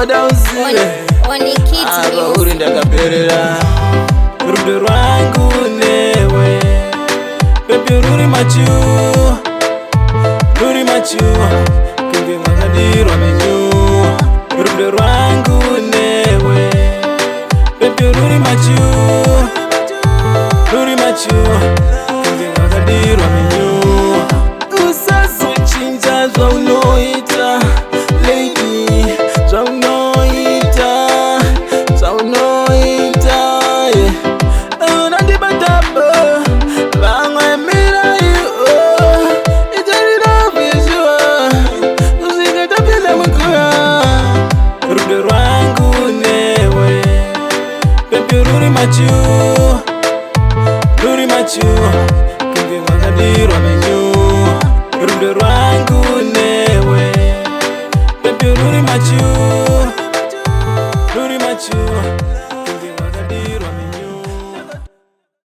oda usiwe aba uri ndakaperera rudo rwangu newe baby ruri machu kunge mwakadirwa menyu rudo rwangu newe baby ruri machu kunge mwakadirwa menyu usazochinja zvaunoita lady zvaunoita unandibatabo vamwe mirayo itoriravizwa usikatapinda mukuya rudo rwangu newe baby ruri machu kunge mwakadirwa menyu rudo rwangu newe baby ruri machu